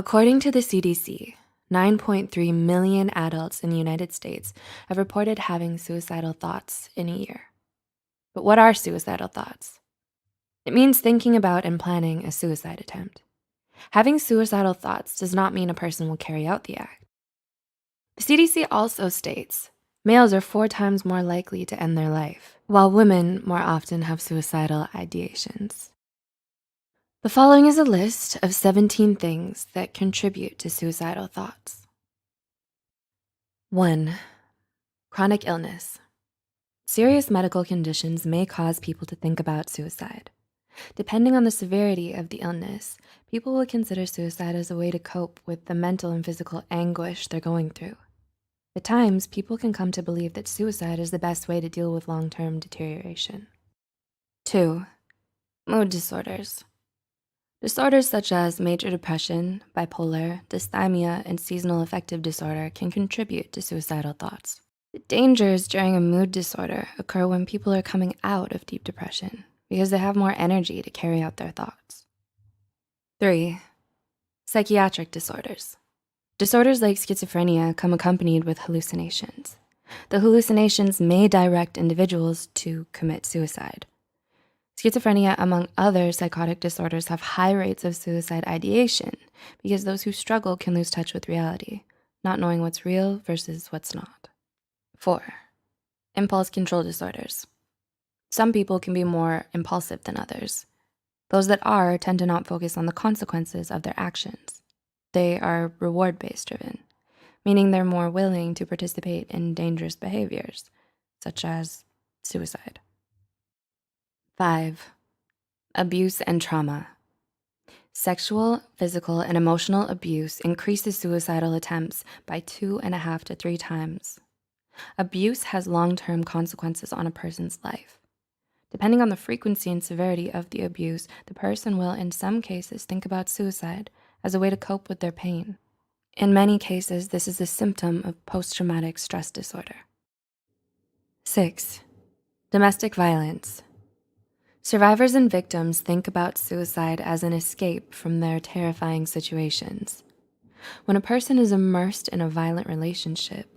According to the CDC, 9.3 million adults in the United States have reported having suicidal thoughts in a year. But what are suicidal thoughts? It means thinking about and planning a suicide attempt. Having suicidal thoughts does not mean a person will carry out the act. The CDC also states males are 4 times more likely to end their life, while women more often have suicidal ideations. The following is a list of 17 things that contribute to suicidal thoughts. 1. Chronic illness. Serious medical conditions may cause people to think about suicide. Depending on the severity of the illness, people will consider suicide as a way to cope with the mental and physical anguish they're going through. At times, people can come to believe that suicide is the best way to deal with long-term deterioration. 2. Mood disorders. Disorders such as major depression, bipolar, dysthymia, and seasonal affective disorder can contribute to suicidal thoughts. The dangers during a mood disorder occur when people are coming out of deep depression because they have more energy to carry out their thoughts. 3. Psychiatric disorders. Disorders like schizophrenia come accompanied with hallucinations. The hallucinations may direct individuals to commit suicide. Schizophrenia, among other psychotic disorders, have high rates of suicide ideation because those who struggle can lose touch with reality, not knowing what's real versus what's not. 4. Impulse control disorders. Some people can be more impulsive than others. Those that are tend to not focus on the consequences of their actions. They are reward-based driven, meaning they're more willing to participate in dangerous behaviors, such as suicide. 5. Abuse and trauma. Sexual, physical, and emotional abuse increases suicidal attempts by 2.5 to 3 times. Abuse has long-term consequences on a person's life. Depending on the frequency and severity of the abuse, the person will, in some cases, think about suicide as a way to cope with their pain. In many cases, this is a symptom of post-traumatic stress disorder. 6. Domestic violence. Survivors and victims think about suicide as an escape from their terrifying situations. When a person is immersed in a violent relationship,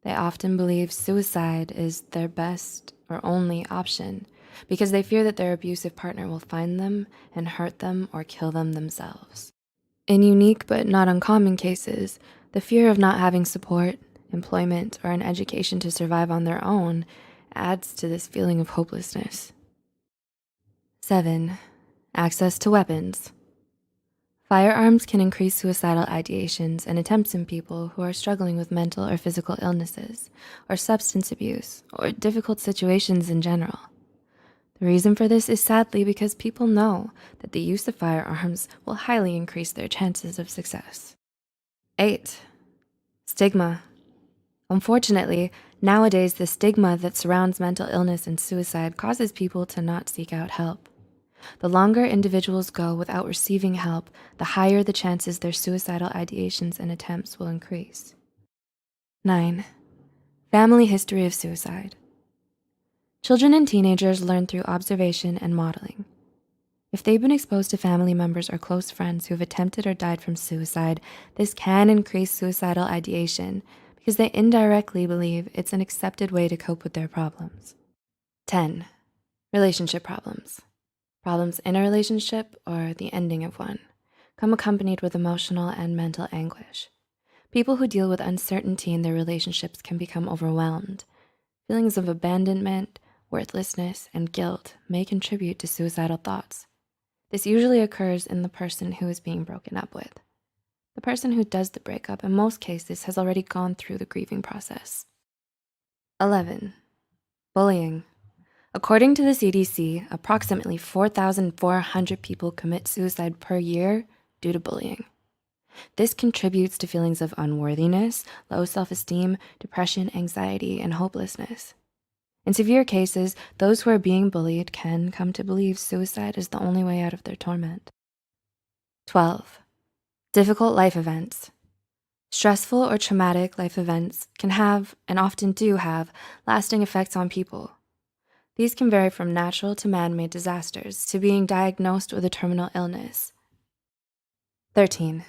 they often believe suicide is their best or only option because they fear that their abusive partner will find them and hurt them or kill them themselves. In unique but not uncommon cases, the fear of not having support, employment, or an education to survive on their own adds to this feeling of hopelessness. 7. Access to weapons. Firearms can increase suicidal ideations and attempts in people who are struggling with mental or physical illnesses, or substance abuse, or difficult situations in general. The reason for this is sadly because people know that the use of firearms will highly increase their chances of success. 8. Stigma. Unfortunately, nowadays the stigma that surrounds mental illness and suicide causes people to not seek out help. The longer individuals go without receiving help, the higher the chances their suicidal ideations and attempts will increase. 9. Family history of suicide. Children and teenagers learn through observation and modeling. If they've been exposed to family members or close friends who have attempted or died from suicide, this can increase suicidal ideation because they indirectly believe it's an accepted way to cope with their problems. 10. Relationship problems. Problems in a relationship or the ending of one come accompanied with emotional and mental anguish. People who deal with uncertainty in their relationships can become overwhelmed. Feelings of abandonment, worthlessness, and guilt may contribute to suicidal thoughts. This usually occurs in the person who is being broken up with. The person who does the breakup in most cases has already gone through the grieving process. 11. Bullying. According to the CDC, approximately 4,400 people commit suicide per year due to bullying. This contributes to feelings of unworthiness, low self-esteem, depression, anxiety, and hopelessness. In severe cases, those who are being bullied can come to believe suicide is the only way out of their torment. 12. Difficult life events. Stressful or traumatic life events can have, and often do have, lasting effects on people. These can vary from natural to man-made disasters to being diagnosed with a terminal illness. 13.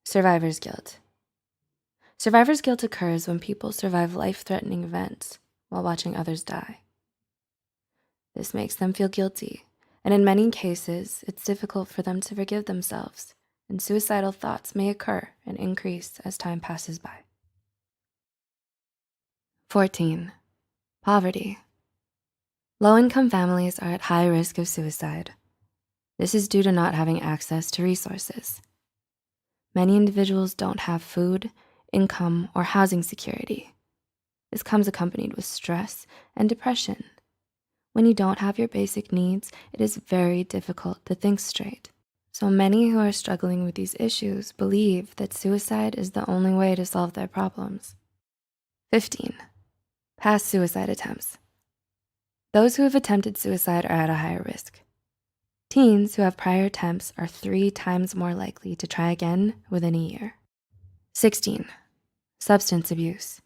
Survivor's guilt. Survivor's guilt occurs when people survive life-threatening events while watching others die. This makes them feel guilty, and in many cases, it's difficult for them to forgive themselves, and suicidal thoughts may occur and increase as time passes by. 14. Poverty. Low-income families are at high risk of suicide. This is due to not having access to resources. Many individuals don't have food, income, or housing security. This comes accompanied with stress and depression. When you don't have your basic needs, it is very difficult to think straight. So many who are struggling with these issues believe that suicide is the only way to solve their problems. 15. Past suicide attempts. Those who have attempted suicide are at a higher risk. Teens who have prior attempts are 3 times more likely to try again within a year. 16. Substance abuse.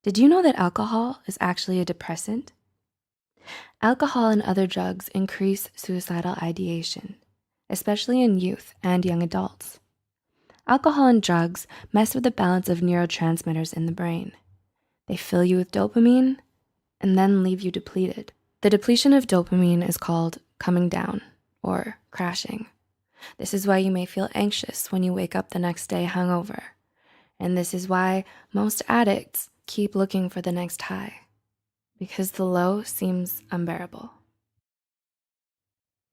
Did you know that alcohol is actually a depressant? Alcohol and other drugs increase suicidal ideation, especially in youth and young adults. Alcohol and drugs mess with the balance of neurotransmitters in the brain. They fill you with dopamine and then leave you depleted. The depletion of dopamine is called coming down or crashing. This is why you may feel anxious when you wake up the next day hungover. And this is why most addicts keep looking for the next high, because the low seems unbearable.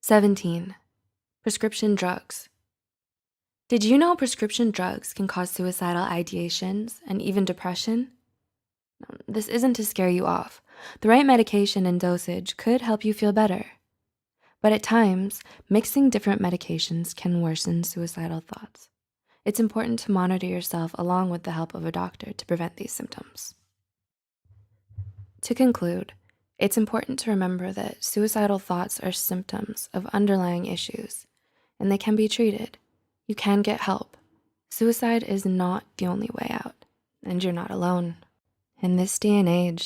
17. Prescription drugs. Did you know prescription drugs can cause suicidal ideations and even depression? This isn't to scare you off. The right medication and dosage could help you feel better. But at times, mixing different medications can worsen suicidal thoughts. It's important to monitor yourself along with the help of a doctor to prevent these symptoms. To conclude, it's important to remember that suicidal thoughts are symptoms of underlying issues, and they can be treated. You can get help. Suicide is not the only way out, and you're not alone. In this day and age,